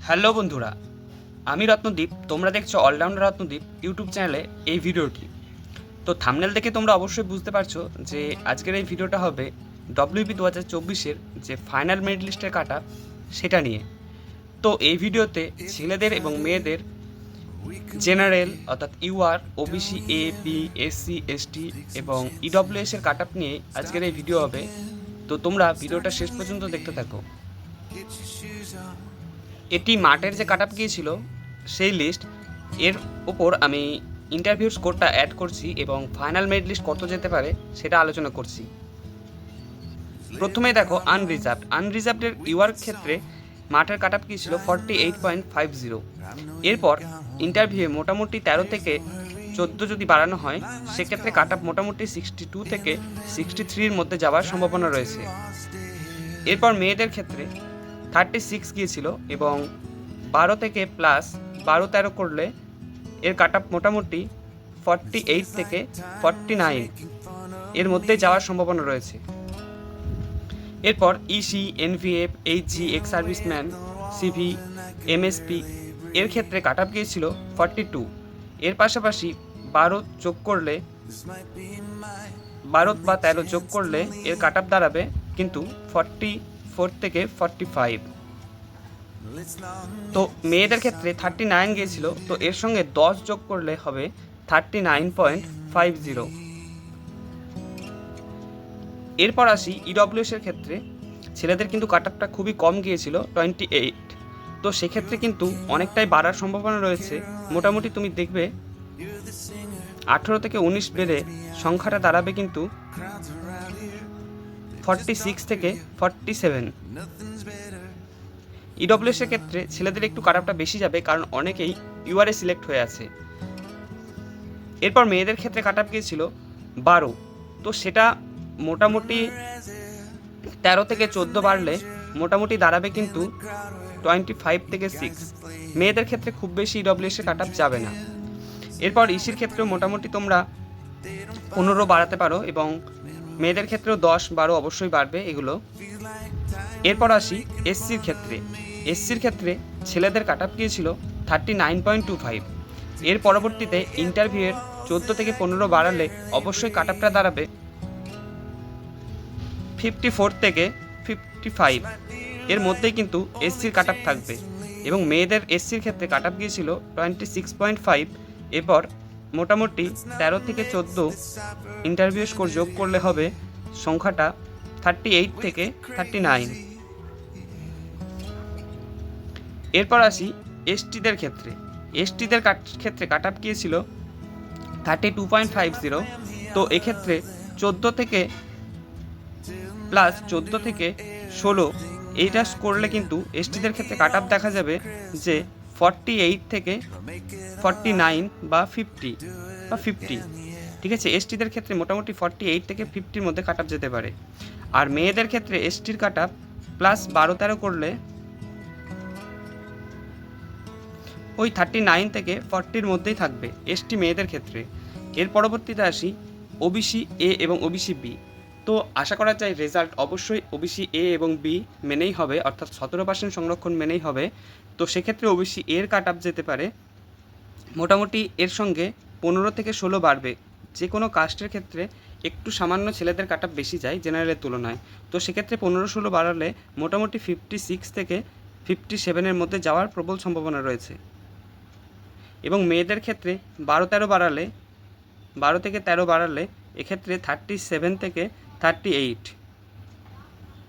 Hello বন্ধুরা, আমি রত্নদীপ। তোমরা দেখছো অলরাউন্ডার রত্নদীপ ইউটিউব চ্যানেলে এই ভিডিওটি। তো থাম্বনেল দেখে তোমরা অবশ্যই বুঝতে পারছো যে আজকের এই ভিডিওটা হবে ডব্লিউপি 2024-এর যে ফাইনাল মেরিট লিস্টের কাটা সেটা নিয়ে। তো এই ভিডিওতে ছেলেদের এবং মেয়েদের জেনারেল অর্থাৎ ইউআর, ওবিসি, এ, বি, এসসি, এসটি এবং ইডব্লিউএস এর কাট আপ নিয়ে আজকের এই ভিডিও হবে। তো তোমরা ভিডিওটা শেষ পর্যন্ত দেখতে থাকো। এটি মাঠের যে কাট আপ গিয়েছিল সেই লিস্ট, এর উপর আমি ইন্টারভিউ স্কোরটা অ্যাড করছি এবং ফাইনাল মেরিট লিস্ট কত যেতে পারে সেটা আলোচনা করছি। প্রথমে দেখো আনরিজার্ভডের ইউআর ক্ষেত্রে মাঠের কাট আপ গিয়েছিল 48.50। এরপর ইন্টারভিউয়ে মোটামুটি 13 থেকে 14 যদি বাড়ানো হয় সেক্ষেত্রে কাট আপ মোটামুটি 62 থেকে 63-র মধ্যে যাওয়ার সম্ভাবনা রয়েছে। এরপর মেয়েদের ক্ষেত্রে 36 গিয়েছিল এবং 12 থেকে প্লাস 12-13 করলে এর কাট আপ মোটামুটি 48 থেকে 49 এর মধ্যে যাওয়ার সম্ভাবনা রয়েছে। এরপর EC, NVF, Hg, ex serviceman, CV, MSP এর ক্ষেত্রে কাট আপ গিয়েছিল 42। এর পাশাপাশি 12 বা 13 যোগ করলে এর কাট আপ দাঁড়াবে কিন্তু 44 থেকে 45। তো মেয়েদের ক্ষেত্রে 39 গিয়েছিল, তো এর সঙ্গে 10 যোগ করলে হবে 39.50। এরপর আসি ইডব্লিউএস এর ক্ষেত্রে। ছেলেদের কিন্তু কাট আপটা খুবই কম গিয়েছিল 28। তো সেক্ষেত্রে কিন্তু অনেকটাই বাড়ার সম্ভাবনা রয়েছে। মোটামুটি তুমি দেখবে 18 থেকে 19 বেড়ে সংখ্যাটা দাঁড়াবে কিন্তু 46 থেকে 47। ইডব্লিউএস এর ক্ষেত্রে ছেলেদের একটু কাট আপটা বেশি যাবে কারণ অনেকেই ইউআরএ সিলেক্ট হয়ে আছে। এরপর মেয়েদের ক্ষেত্রে কাট আপ গিয়েছিল 12। তো সেটা মোটামুটি 13 থেকে 14 বাড়লে মোটামুটি দাঁড়াবে কিন্তু 25 থেকে 6। মেয়েদের ক্ষেত্রে খুব বেশি ইডব্লিউএস এর কাট আপ যাবে না। এরপর ইসির ক্ষেত্রেও মোটামুটি তোমরা 15 বাড়াতে পারো এবং মেয়েদের ক্ষেত্রেও 10-12 অবশ্যই বাড়বে এগুলো। এরপর আসি এসসির ক্ষেত্রে। এসসির ক্ষেত্রে ছেলেদের কাট আপ গিয়েছিল 39.25। এর পরবর্তীতে ইন্টারভিউয়ের 14 থেকে 15 বাড়ালে অবশ্যই কাট আপটা দাঁড়াবে 54 থেকে 55। এর মধ্যেই কিন্তু এসসির কাট আপ থাকবে এবং মেয়েদের এসসির ক্ষেত্রে কাট আপ গিয়েছিল 26.5। এরপর মোটামুটি 13 থেকে 14 ইন্টারভিউ স্কোর যোগ করলে হবে সংখ্যাটা 38 থেকে 39। এরপর আসি এসটিদের ক্ষেত্রে। এসটিদের ক্ষেত্রে কাট আপ গিয়েছিল 32.50। তো এক্ষেত্রে 14 থেকে 16 এইটা করলে কিন্তু এসটিদের ক্ষেত্রে কাট আপ দেখা যাবে যে 48 থেকে 49 বা 50। ঠিক আছে, এসটিদের ক্ষেত্রে মোটামুটি 48 থেকে 50-র মধ্যে কাট আপ যেতে পারে। আর মেয়েদের ক্ষেত্রে এসটির কাট আপ প্লাস 12-13 করলে ওই 39 থেকে 40-র মধ্যেই থাকবে এসটি মেয়েদের ক্ষেত্রে। এর পরবর্তীতে আসি ওবিসি এ এবং ওবিসি বি। তো আশা করা যায় রেজাল্ট অবশ্যই ওবিসি এ এবং বি মেনেই হবে, অর্থাৎ 17% সংরক্ষণ মেনেই হবে। তো সেক্ষেত্রে ওবিসি এর কাট আপ যেতে পারে মোটামুটি এর সঙ্গে 15 থেকে 16 বাড়বে। যে কোনো কাস্টের ক্ষেত্রে একটু সামান্য ছেলেদের কাট আপ বেশি যায় জেনারেলের তুলনায়। তো সেক্ষেত্রে 15-16 বাড়ালে মোটামুটি 56 থেকে 57-এর মধ্যে যাওয়ার প্রবল সম্ভাবনা রয়েছে। এবং মেয়েদের ক্ষেত্রে 12 থেকে 13 বাড়ালে এক্ষেত্রে 37 থেকে 38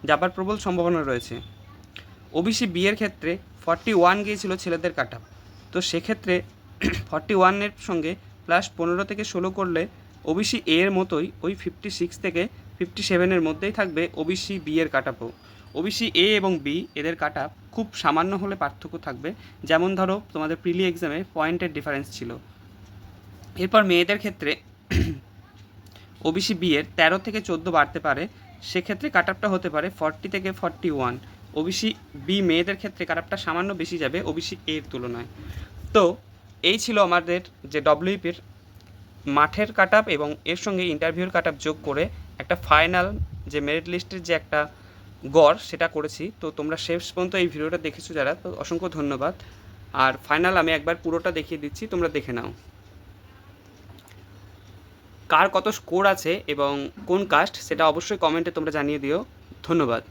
যাবার প্রবল সম্ভাবনা রয়েছে। ওবিসি বি এর ক্ষেত্রে 41 গিয়েছিল ছেলেদের কাট আপ। তো সেক্ষেত্রে 41-এর সঙ্গে প্লাস 15 থেকে 16 করলে ওবিসি এ এর মতোই ওই 56 থেকে 57-এর মধ্যেই থাকবে ওবিসি বি এর কাট আপও। ওবিসি এ এবং বি এদের কাট আপ খুব সামান্য হলে পার্থক্য থাকবে, যেমন ধরো তোমাদের প্রিলি এক্সামে পয়েন্টের ডিফারেন্স ছিল। এরপর মেয়েদের ক্ষেত্রে ওবিসি বি এর 13 থেকে 14 বাড়তে পারে, সেক্ষেত্রে কাট আপটা হতে পারে 40 থেকে 41। ওবিসি বি মেয়েদের ক্ষেত্রে কাট আপটা সামান্য বেশি যাবে ওবিসি এর তুলনায়। তো এই ছিল আমাদের যে ডব্লিউপির মাঠের কাট আপ এবং এর সঙ্গে ইন্টারভিউর কাট আপ যোগ করে একটা ফাইনাল যে মেরিট লিস্টের যে একটা গড় সেটা করেছি। তো তোমরা শেষ পর্যন্ত এই ভিডিওটা দেখেছো যারা, তো অসংখ্য ধন্যবাদ। আর ফাইনাল আমি একবার পুরোটা দেখিয়ে দিচ্ছি, তোমরা দেখে নাও। কার কত স্কোর আছে এবং কোন কাস্ট সেটা অবশ্যই কমেন্টে তোমরা জানিয়ে দিও। ধন্যবাদ।